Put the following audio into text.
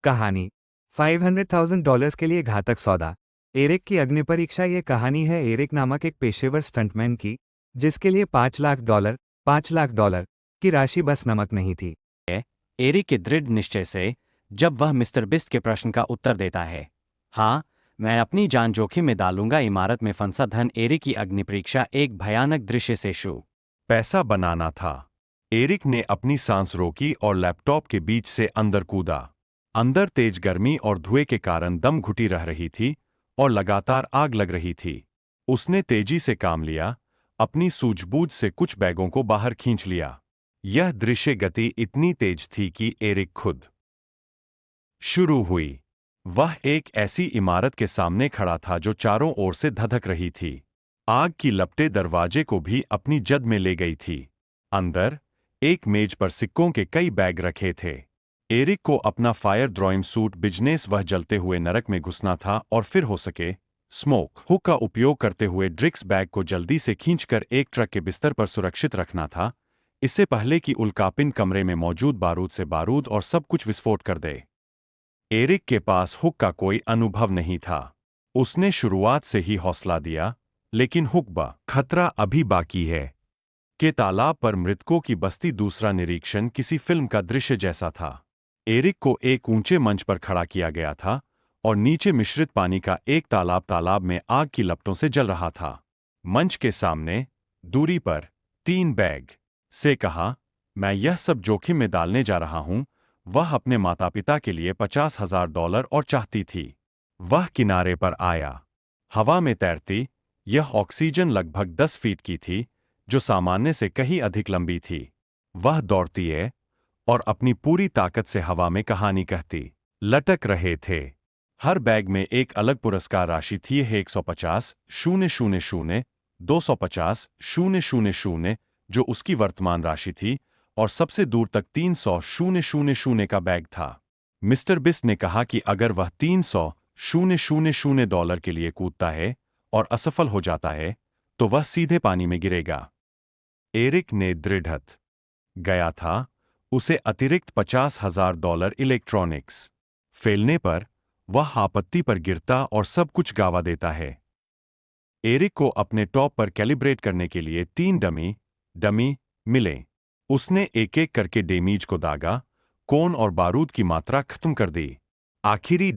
कहानी $500,000 के लिए घातक सौदा। एरिक की अग्निपरीक्षा। ये कहानी है एरिक नामक एक पेशेवर स्टंटमैन की, जिसके लिए $5 लाख की राशि बस नमक नहीं थी। एरिक के दृढ़ निश्चय से जब वह मिस्टर बिस्ट के प्रश्न का उत्तर देता है, हाँ, मैं अपनी जान जोखिम में डालूंगा। इमारत में फंसा धन। एरिक की अग्निपरीक्षा एक भयानक दृश्य से शुरू। पैसा बनाना था। एरिक ने अपनी सांस रोकी और लैपटॉप के बीच से अंदर कूदा। अंदर तेज गर्मी और धुएं के कारण दम घुटी रह रही थी और लगातार आग लग रही थी। उसने तेजी से काम लिया, अपनी सूझबूझ से कुछ बैगों को बाहर खींच लिया। यह दृश्य गति इतनी तेज थी कि एरिक खुद शुरू हुई। वह एक ऐसी इमारत के सामने खड़ा था जो चारों ओर से धधक रही थी। आग की लपटें दरवाजे को भी अपनी जद में ले गई थी। अंदर एक मेज पर सिक्कों के कई बैग रखे थे। एरिक को अपना फायर ड्राइंग सूट बिजनेस वह जलते हुए नरक में घुसना था और फिर हो सके स्मोक हुक का उपयोग करते हुए ड्रिक्स बैग को जल्दी से खींचकर एक ट्रक के बिस्तर पर सुरक्षित रखना था, इससे पहले कि उल्कापिन कमरे में मौजूद बारूद से बारूद और सब कुछ विस्फोट कर दे। एरिक के पास हुक का कोई अनुभव नहीं था। उसने शुरुआत से ही हौसला दिया, लेकिन हुक्बा खतरा अभी बाकी है। के तालाब पर मृतकों की बस्ती। दूसरा निरीक्षण किसी फिल्म का दृश्य जैसा था। एरिक को एक ऊंचे मंच पर खड़ा किया गया था और नीचे मिश्रित पानी का एक तालाब में आग की लपटों से जल रहा था। मंच के सामने दूरी पर 3 बैग से कहा, मैं यह सब जोखिम में डालने जा रहा हूं। वह अपने माता पिता के लिए $50,000 और चाहती थी। वह किनारे पर आया, हवा में तैरती। यह ऑक्सीजन लगभग 10 फीट की थी, जो सामान्य से कहीं अधिक लंबी थी। वह दौड़ती है और अपनी पूरी ताकत से हवा में कहानी कहती। लटक रहे थे। हर बैग में एक अलग पुरस्कार राशि थी। 150,000, 250,000, जो उसकी वर्तमान राशि थी, और सबसे दूर तक 300,000 का बैग था। मिस्टर बिस्ट ने कहा कि अगर वह $300,000 के लिए कूदता है और असफल हो जाता है, तो वह सीधे पानी में गिरेगा। एरिक ने दृढ़त गया था। उसे अतिरिक्त $50,000 इलेक्ट्रॉनिक्स फेलने पर वह आपत्ति पर गिरता और सब कुछ गवा देता है। एरिक को अपने टॉप पर कैलिब्रेट करने के लिए 3 डमी मिले। उसने एक एक करके डैमेज को दागा, कोन और बारूद की मात्रा खत्म कर दी। आखिरी